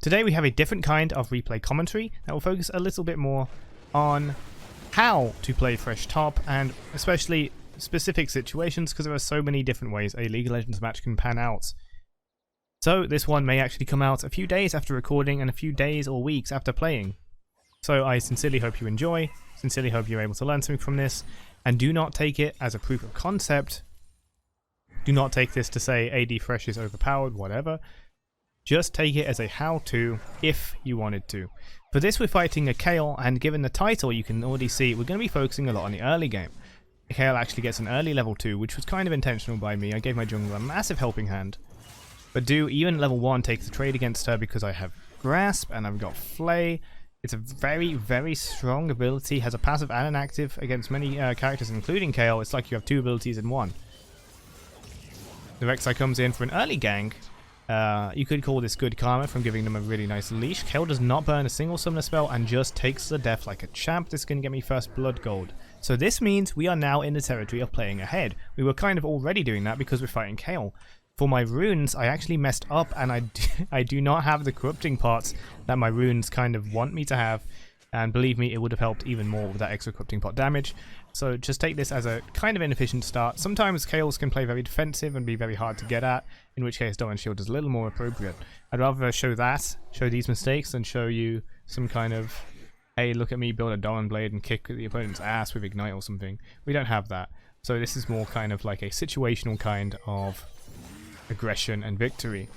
Today we have a different kind of replay commentary that will focus a little bit more on how to play Thresh top, and especially specific situations, because there are so many different ways a League of Legends match can pan out. So this one may actually come out a few days after recording and a few days or weeks after playing. So I sincerely hope you enjoy, sincerely hope you're able to learn something from this, and do not take it as a proof of concept. Do not take this to say AD Thresh is overpowered, whatever. Just take it as a how-to if you wanted to. For this we're fighting a Kayle, and given the title you can already see we're going to be focusing a lot on the early game. Kayle actually gets an early level 2, which was kind of intentional by me. I gave my jungler a massive helping hand. But do even level 1 take the trade against her because I have Grasp and I've got Flay. It's a very, very strong ability, has a passive and an active against many characters including Kayle. It's like you have two abilities in one. The Rek'Sai comes in for an early gank. You could call this good karma from giving them a really nice leash. Kayle does not burn a single summoner spell and just takes the death like a champ. This is going to get me first blood gold. So this means we are now in the territory of playing ahead. We were kind of already doing that because we're fighting Kayle. For my runes, I actually messed up, and I do not have the corrupting parts that my runes kind of want me to have. And believe me, it would have helped even more with that extra corrupting pot damage. So just take this as a kind of inefficient start. Sometimes Kayles can play very defensive and be very hard to get at, in which case Dawn Shield is a little more appropriate. I'd rather show these mistakes, than show you some kind of, hey, look at me build a Dawn Blade and kick the opponent's ass with Ignite or something. We don't have that. So this is more kind of like a situational kind of aggression and victory.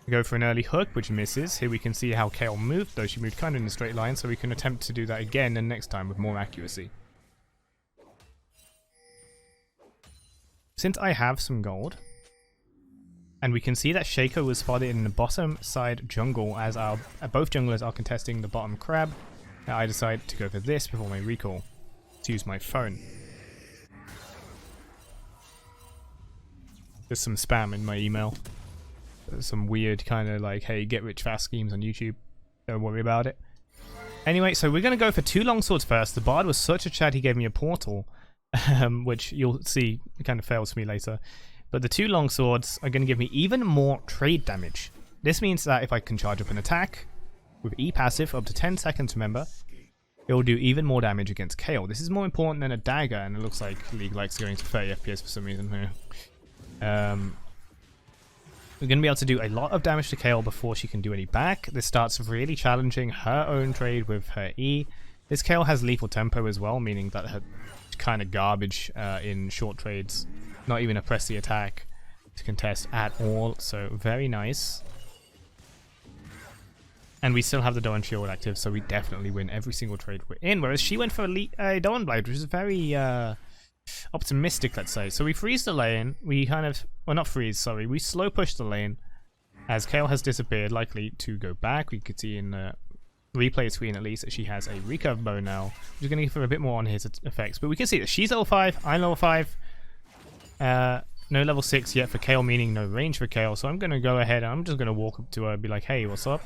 We go for an early hook, which misses. Here we can see how Kayle moved, though she moved kind of in a straight line, so we can attempt to do that again and next time with more accuracy. Since I have some gold, and we can see that Shaco was spotted in the bottom side jungle as our both junglers are contesting the bottom crab, I decide to go for this before my recall, to use my phone. There's some spam in my email. There's some weird kind of like, hey, get rich fast schemes on YouTube. Don't worry about it. Anyway, so we're going to go for 2 longswords first. The Bard was such a chat he gave me a portal, which you'll see kind of fails for me later. But the 2 longswords are going to give me even more trade damage. This means that if I can charge up an attack with E passive up to 10 seconds, remember, it will do even more damage against Kayle. This is more important than a dagger, and it looks like League likes going to 30 FPS for some reason here. We're going to be able to do a lot of damage to Kayle before she can do any back. This starts really challenging her own trade with her E. This Kayle has lethal tempo as well, meaning that her kind of garbage in short trades, not even a press the attack to contest at all, so very nice. And we still have the Dawn Shield active, so we definitely win every single trade we're in, whereas she went for a Dawn Blade, which is very optimistic, let's say. So we freeze the lane, we kind of, well, not freeze, sorry, we slow push the lane as Kayle has disappeared, likely to go back. We could see in the replay screen at least that she has a recurve bow now, which is going to give her a bit more on his effects. But we can see that she's level 5, I'm level 5, no level 6 yet for Kayle, meaning no range for Kayle. So I'm going to go ahead and I'm just going to walk up to her and be like, hey, what's up?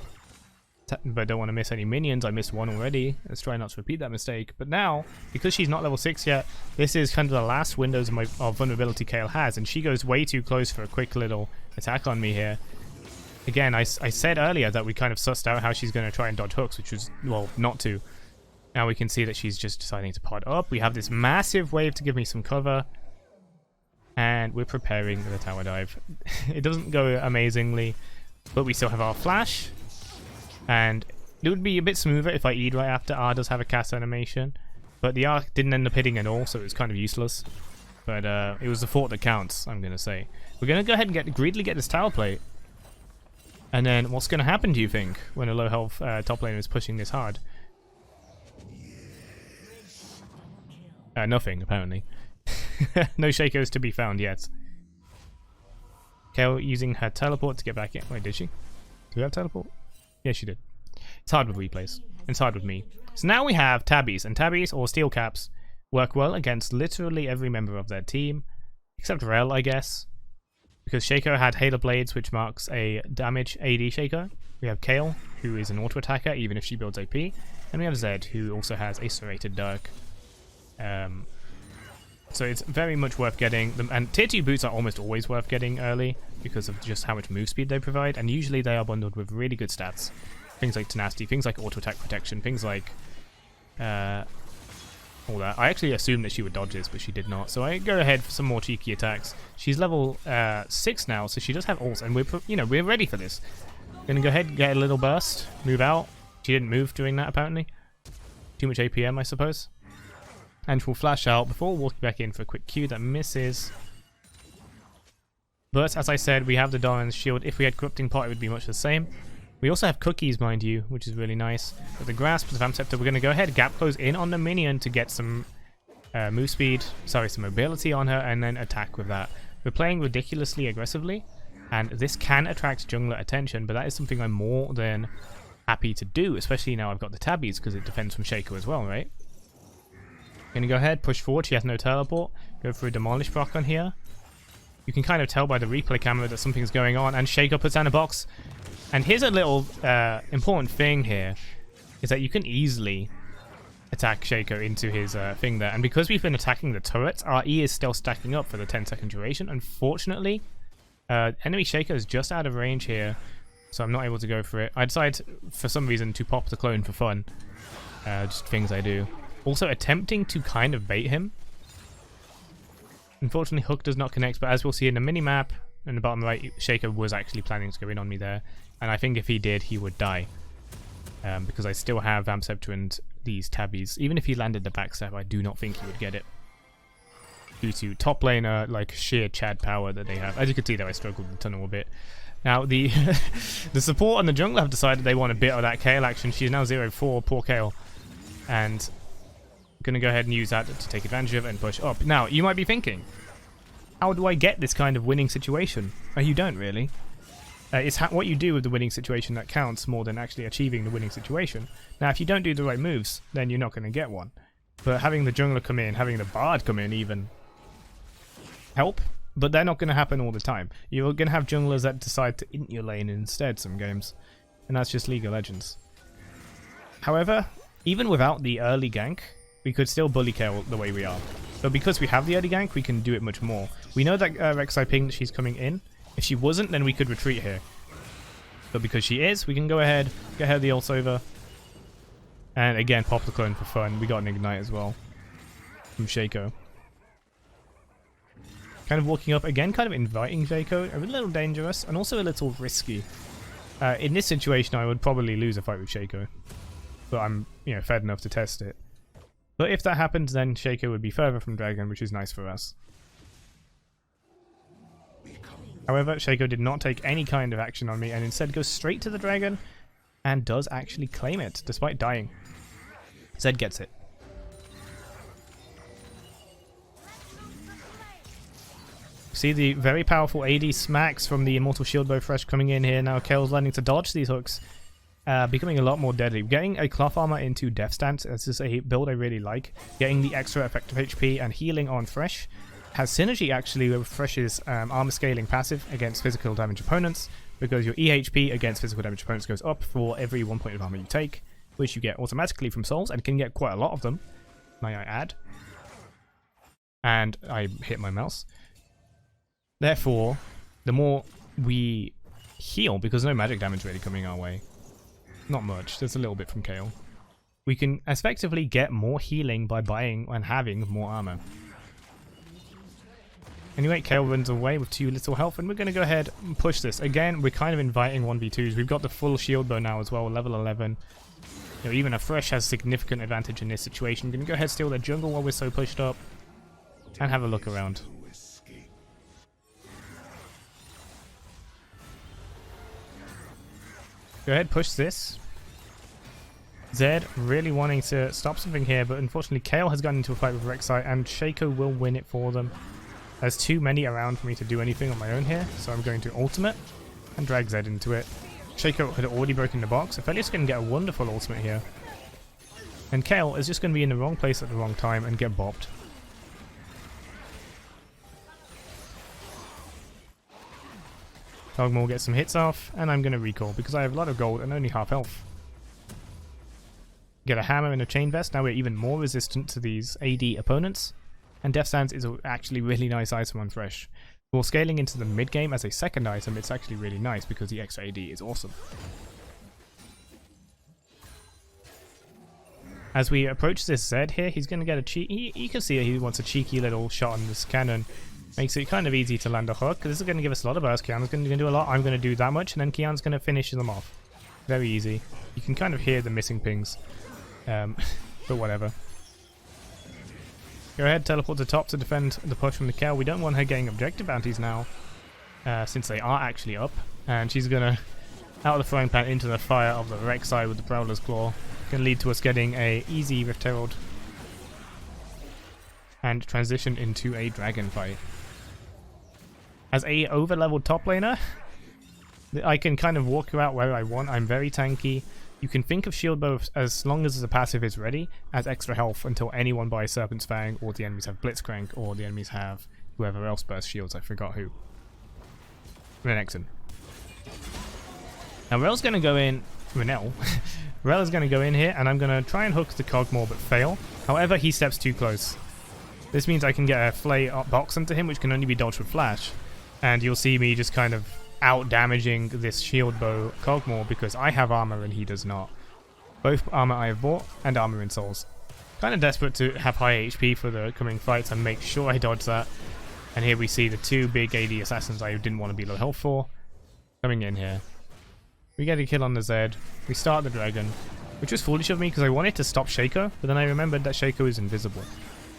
But I don't want to miss any minions. I missed one already. Let's try not to repeat that mistake. But now, because she's not level 6 yet, this is kind of the last windows of vulnerability Kayle has, and she goes way too close for a quick little attack on me here. Again, I said earlier that we kind of sussed out how she's going to try and dodge hooks, which was, well, not to. Now we can see that she's just deciding to pod up. We have this massive wave to give me some cover, and we're preparing the tower dive. It doesn't go amazingly, but we still have our flash. And it would be a bit smoother if I E'd right after. R does have a cast animation, but the R didn't end up hitting at all, so it was kind of useless. But it was the thought that counts, I'm going to say. We're going to go ahead and greedily get this tower plate. And then what's going to happen, do you think, when a low health top laner is pushing this hard? Nothing, apparently. No Shakos to be found yet. Kayle using her teleport to get back in. Wait, did she? Do we have teleport? Yeah, she did. It's hard with replays. It's hard with me. So now we have tabbies, and tabbies, or steel caps, work well against literally every member of their team, except Rel, I guess, because Shaco had Halo Blades, which marks a damage AD Shaco. We have Kayle, who is an auto attacker, even if she builds AP, and we have Zed, who also has a serrated Dirk. So it's very much worth getting them, and tier 2 boots are almost always worth getting early because of just how much move speed they provide, and usually they are bundled with really good stats. things like tenacity, things like auto attack protection, things like all that. I actually assumed that she would dodge this, but she did not. So I go ahead for some more cheeky attacks. She's level 6 now, so she does have ults, and we're ready for this. Gonna go ahead and get a little burst, move out. She didn't move during that apparently. Too much APM, I suppose. And we'll flash out before walking back in for a quick Q that misses. But as I said, we have the Doran's shield. If we had Corrupting Pot, it would be much the same. We also have cookies, mind you, which is really nice. With the grasp, the Vamp Scepter, we're going to go ahead, gap close in on the minion to get some move speed, some mobility on her, and then attack with that. We're playing ridiculously aggressively, and this can attract jungler attention, but that is something I'm more than happy to do, especially now I've got the tabbies, because it defends from Shaco as well, right? Gonna go ahead, push forward, she has no teleport, go for a Demolish proc on here. You can kind of tell by the replay camera that something's going on, and Shaco puts down a box. And here's a little important thing here, is that you can easily attack Shaco into his thing there. And because we've been attacking the turrets, our E is still stacking up for the 10-second duration. Unfortunately, enemy Shaco is just out of range here, so I'm not able to go for it. I decide, for some reason, to pop the clone for fun. Just things I do. Also attempting to kind of bait him. Unfortunately, hook does not connect, but as we'll see in the mini-map, in the bottom right, Shaco was actually planning to go in on me there. And I think if he did, he would die. Because I still have Vamp Scepter and these tabbies. Even if he landed the backstab, I do not think he would get it. Due to top laner, like sheer Chad power that they have. As you can see there, I struggled with the tunnel a bit. Now, the the support and the jungler have decided they want a bit of that Kayle action. She's now 0-4, poor Kayle. And gonna go ahead and use that to take advantage of it and push up. Now, you might be thinking, how do I get this kind of winning situation? You don't really. It's what you do with the winning situation that counts more than actually achieving the winning situation. Now, if you don't do the right moves, then you're not going to get one. But having the jungler come in, having the bard come in even, help. But they're not going to happen all the time. You're going to have junglers that decide to int your lane instead some games. And that's just League of Legends. However, even without the early gank, we could still bully Kayle the way we are. But because we have the early gank, we can do it much more. We know that Rek'Sai pinged that she's coming in. If she wasn't, then we could retreat here. But because she is, we can go ahead, get her the ult over. And again, pop the clone for fun. We got an ignite as well from Shaco. Kind of walking up, again, kind of inviting Shaco. A little dangerous and also a little risky. In this situation, I would probably lose a fight with Shaco. But I'm, fed enough to test it. But if that happens, then Shaco would be further from Dragon, which is nice for us. However, Shaco did not take any kind of action on me and instead goes straight to the dragon and does actually claim it, despite dying. Zed gets it. See the very powerful AD smacks from the Immortal Shield Bow Thresh coming in here. Now Kayle's learning to dodge these hooks, becoming a lot more deadly. Getting a cloth armor into Death Stance, this is a build I really like. Getting the extra effective HP and healing on Thresh. Has synergy actually with Thresh's armor scaling passive against physical damage opponents, because your EHP against physical damage opponents goes up for every 1 point of armor you take, which you get automatically from souls, and can get quite a lot of them, may I add. And I hit my mouse. Therefore, the more we heal, because no magic damage really coming our way, not much, there's a little bit from Kayle, we can effectively get more healing by buying and having more armor. Anyway, Kayle runs away with 2 little health, and we're going to go ahead and push this. Again, we're kind of inviting 1v2s. We've got the full shield bow now as well, level 11. Even a Thresh has significant advantage in this situation. We're going to go ahead and steal their jungle while we're so pushed up, and have a look around. Go ahead, push this. Zed really wanting to stop something here, but unfortunately Kayle has gotten into a fight with Rek'Sai, and Shaco will win it for them. There's too many around for me to do anything on my own here, so I'm going to ultimate and drag Zed into it. Shaco had already broken the box. Aphelios can get a wonderful ultimate here. And Kayle is just going to be in the wrong place at the wrong time and get bopped. Dogmaul gets some hits off, and I'm going to recall because I have a lot of gold and only half health. Get a hammer and a chain vest. Now we're even more resistant to these AD opponents. And Death Stance is actually a really nice item on Thresh. While scaling into the mid game as a second item, it's actually really nice because the extra AD is awesome. As we approach this Zed here, he's going to get a cheeky... You can see he wants a cheeky little shot on this cannon. Makes it kind of easy to land a hook. This is going to give us a lot of burst. Kian's going to do a lot. I'm going to do that much, and then Kian's going to finish them off. Very easy. You can kind of hear the missing pings. But whatever. Go ahead, teleport to top to defend the push from the Kayle. We don't want her getting objective bounties now, since they are actually up. And she's going to, out of the frying pan into the fire of the Rek'Sai with the Prowler's Claw. Going to lead to us getting a easy Rift Herald. And transition into a dragon fight. As a over-leveled top laner, I can kind of walk you out where I want. I'm very tanky. You can think of Shield Bow as long as the passive is ready as extra health until anyone buys Serpent's Fang, or the enemies have Blitzcrank, or the enemies have whoever else bursts shields. I forgot who. Renekton. Now Rel's going to go in... Renel. Rel is going to go in here, and I'm going to try and hook the Cogmore but fail. However, he steps too close. This means I can get a Flay box into him, which can only be dodged with Flash. And you'll see me just kind of out-damaging this Shield Bow Cogmore because I have armor and he does not. Both armor I have bought and armor in souls. Kind of desperate to have high HP for the coming fights and make sure I dodge that. And here we see the two big AD assassins I didn't want to be low health for coming in here. We get a kill on the Zed. We start the dragon, which was foolish of me because I wanted to stop Shaco, but then I remembered that Shaco is invisible.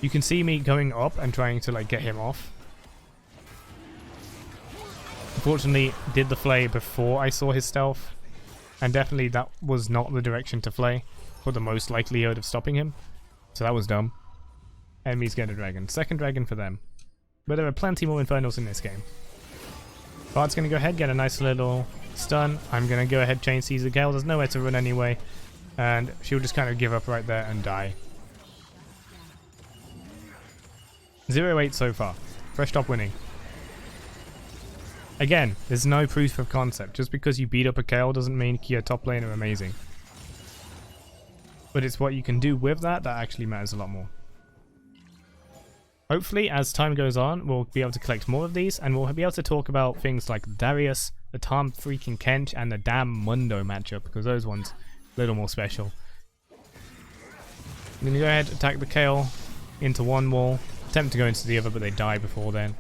You can see me going up and trying to like get him off. Unfortunately, did the Flay before I saw his stealth, and definitely that was not the direction to Flay for the most likelihood of stopping him. So that was dumb. Enemies get a dragon. Second dragon for them. But there are plenty more Infernals in this game. Bard's going to go ahead, get a nice little stun. I'm going to go ahead, chain seize the Kayle. There's nowhere to run anyway. And she'll just kind of give up right there and die. 0-8 so far. Thresh top winning. Again, there's no proof of concept. Just because you beat up a Kayle doesn't mean you're top laner amazing. But it's what you can do with that that actually matters a lot more. Hopefully, as time goes on, we'll be able to collect more of these, and we'll be able to talk about things like Darius, the Tom freaking Kench, and the damn Mundo matchup, because those ones a little more special. I'm going to go ahead and attack the Kayle into one wall, attempt to go into the other, but they die before then.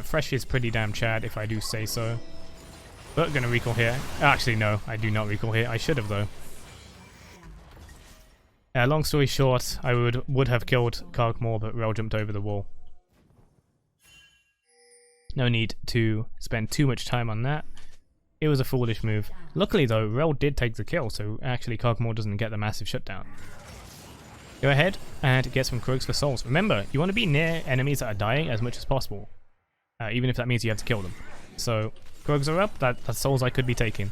Thresh is pretty damn Chad, if I do say so. But going to recall here. Actually, no, I do not recall here. I should have, though. Long story short, I would have killed Cogmore, but Rel jumped over the wall. No need to spend too much time on that. It was a foolish move. Luckily though, Rel did take the kill, so actually Cogmore doesn't get the massive shutdown. Go ahead and get some Krogs for souls. Remember, you want to be near enemies that are dying as much as possible. Even if that means you have to kill them. So, Krogs are up, that's souls I could be taking.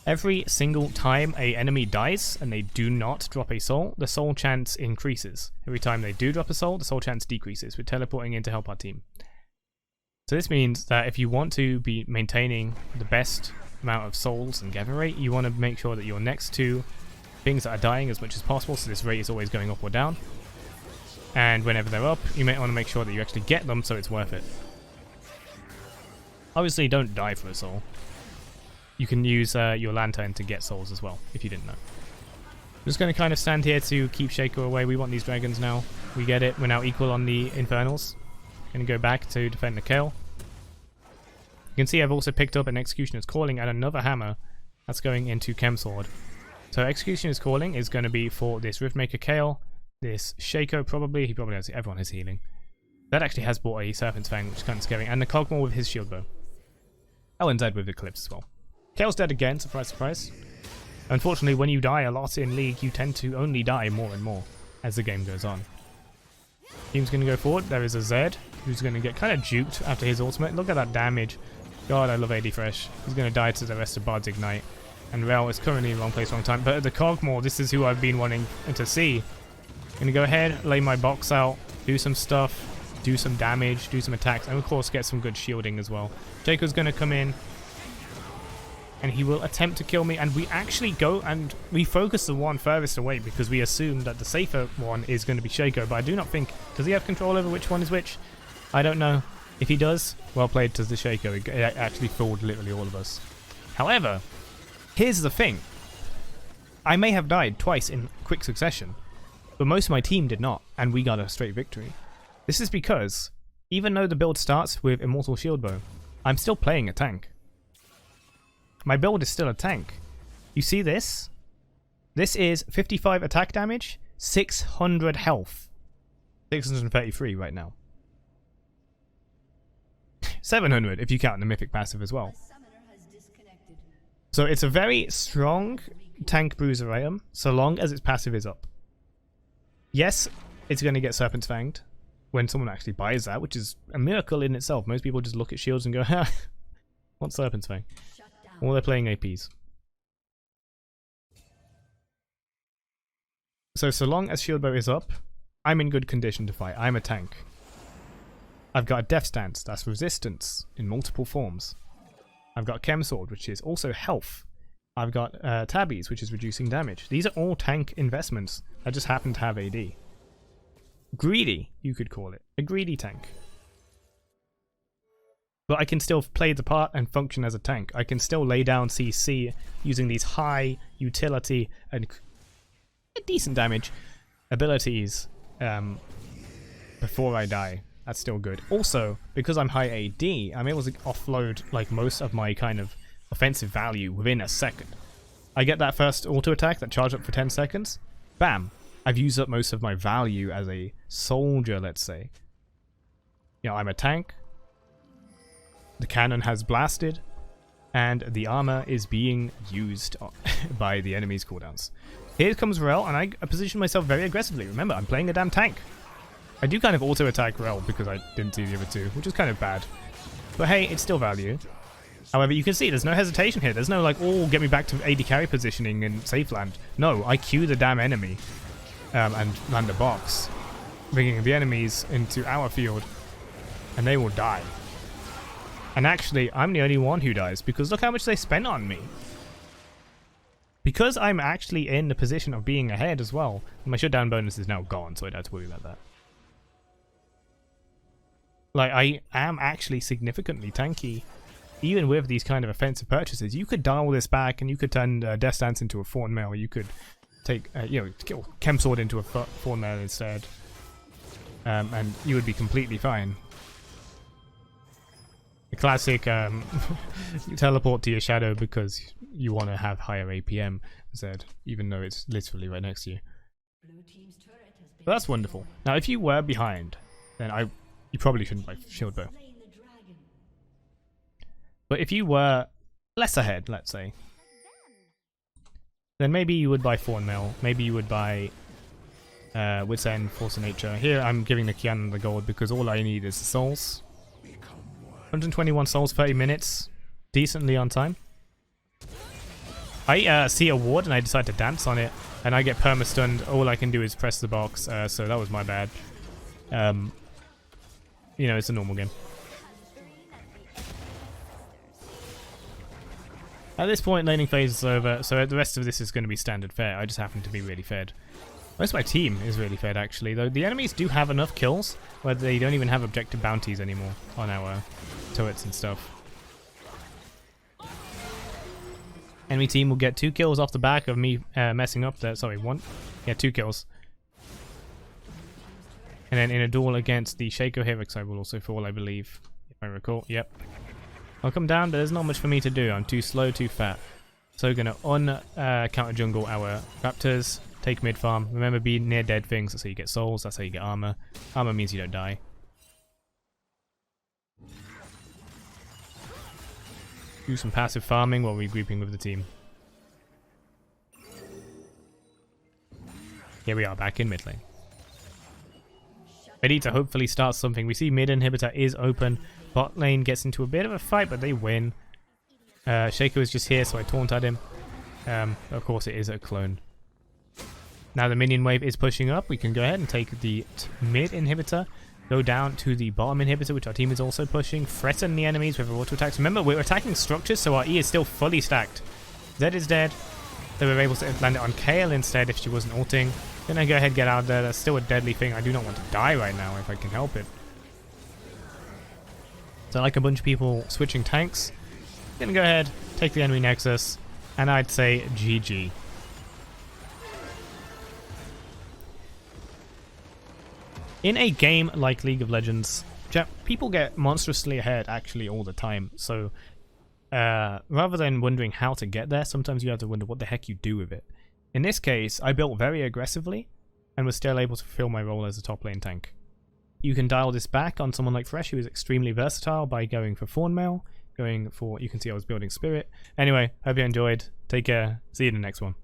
Every single time a enemy dies and they do not drop a soul, the soul chance increases. Every time they do drop a soul, the soul chance decreases. We're teleporting in to help our team. So this means that if you want to be maintaining the best amount of souls and gather rate, you want to make sure that you're next to things that are dying as much as possible, so this rate is always going up or down. And whenever they're up, you may want to make sure that you actually get them so it's worth it. Obviously, don't die for a soul. You can use your lantern to get souls as well, if you didn't know. I'm just going to kind of stand here to keep Shaco away. We want these dragons now. We get it. We're now equal on the Infernals. Going to go back to defend the Kayle. You can see I've also picked up an Executioner's Calling and another hammer. That's going into Chemsword. So Executioner's Calling is going to be for this Riftmaker Kayle, this Shaco probably. He probably has, everyone has healing. That actually has bought a Serpent's Fang, which is kind of scary. And the Cogmore with his Shield Bow. Oh, and Zed with Eclipse as well. Kayle's dead again, surprise, surprise. Unfortunately, when you die a lot in League, you tend to only die more and more as the game goes on. Team's going to go forward. There is a Zed who's going to get kind of juked after his ultimate. Look at that damage. God, I love AD Thresh. He's going to die to the rest of Bard's Ignite. And Rel is currently in the wrong place, wrong time. But at the Cogmore, this is who I've been wanting to see. I'm going to go ahead, lay my box out, do some stuff, do some damage, do some attacks, and of course get some good shielding as well. Jacob's going to come in. And he will attempt to kill me, and we actually go and we focus the one furthest away because we assume that the safer one is going to be Shaco, but I do not think... Does he have control over which one is which? I don't know. If he does, well played to the Shaco. It actually fooled literally all of us. However, here's the thing. I may have died twice in quick succession, but most of my team did not, and we got a straight victory. This is because, even though the build starts with Immortal Shield Bow, I'm still playing a tank. My build is still a tank. You see this? This is 55 attack damage, 600 health. 633 right now. 700 if you count the mythic passive as well. So it's a very strong tank bruiser item, so long as its passive is up. Yes, it's going to get Serpent's Fanged when someone actually buys that, which is a miracle in itself. Most people just look at shields and go, ha, what's Serpent's Fang? Or they're playing APs. So long as shield bow is up, I'm in good condition to fight. I'm a tank. I've got a Death Stance, that's resistance in multiple forms. I've got Chem Sword, which is also health. I've got Tabbies, which is reducing damage. These are all tank investments. I just happen to have AD. Greedy, you could call it. A greedy tank. But I can still play the part and function as a tank. I can still lay down CC using these high utility and decent damage abilities before I die. That's still good. Also, because I'm high AD, I'm able to offload like most of my kind of offensive value within a second. I get that first auto attack that charged up for 10 seconds. Bam! I've used up most of my value as a soldier, let's say. You know, I'm a tank. The cannon has blasted. And the armor is being used by the enemy's cooldowns. Here comes Rel, and I position myself very aggressively. Remember, I'm playing a damn tank. I do kind of auto-attack Rel because I didn't see the other two, which is kind of bad. But hey, it's still value. However, you can see there's no hesitation here. There's no like, oh, get me back to AD carry positioning in safe land. No, I queue the damn enemy and land a box, bringing the enemies into our field, and they will die. And actually, I'm the only one who dies because look how much they spent on me. Because I'm actually in the position of being ahead as well, my shutdown bonus is now gone, so I don't have to worry about that. Like, I am actually significantly tanky. Even with these kind of offensive purchases, you could dial this back and you could turn Death Stance into a Thorn Mail. You could take, kill Chem Sword into a Thorn Mail instead. And you would be completely fine. The classic teleport to your shadow because you want to have higher APM instead, even though it's literally right next to you. But that's wonderful. Now, if you were behind, then you probably shouldn't buy Shield Bow. But if you were less ahead, let's say, then maybe you would buy Thorn Mail. Maybe you would buy Wit's End, Force of Nature. Here I'm giving the Kian the gold because all I need is the souls. 121 souls, 30 minutes. Decently on time. I see a ward and I decide to dance on it. And I get perma-stunned. All I can do is press the box. So that was my bad. You know, it's a normal game. At this point, laning phase is over, so the rest of this is going to be standard fare. I just happen to be really fed. Most of my team is really fed, actually, though the enemies do have enough kills where they don't even have objective bounties anymore on our turrets and stuff. Enemy team will get 2 kills off the back of me messing up there. Sorry, 1. Yeah, 2 kills. And then in a duel against the Shaco Herix, I will also fall, I believe, if I recall. Yep. I'll come down, but there's not much for me to do. I'm too slow, too fat. So gonna counter jungle our raptors, take mid farm. Remember, be near dead things, that's how you get souls, that's how you get armor. Armor means you don't die. Do some passive farming while regrouping with the team. Here we are, back in mid lane. Ready to hopefully start something. We see mid inhibitor is open. Bot lane gets into a bit of a fight, but they win. Shaco is just here, so I taunt at him. Of course, it is a clone. Now the minion wave is pushing up. We can go ahead and take the mid inhibitor, go down to the bottom inhibitor, which our team is also pushing. Threaten the enemies with our auto attacks. Remember, we're attacking structures, so our E is still fully stacked. Zed is dead. They were able to land it on Kayle instead if she wasn't ulting. Then I go ahead and get out there. That's still a deadly thing. I do not want to die right now if I can help it. So like a bunch of people switching tanks. Gonna go ahead, take the enemy nexus, and I'd say GG. In a game like League of Legends, people get monstrously ahead actually all the time, so rather than wondering how to get there, sometimes you have to wonder what the heck you do with it. In this case, I built very aggressively and was still able to fulfill my role as a top lane tank. You can dial this back on someone like Thresh, who is extremely versatile, by going for Thornmail, you can see I was building Spirit. Anyway, hope you enjoyed. Take care. See you in the next one.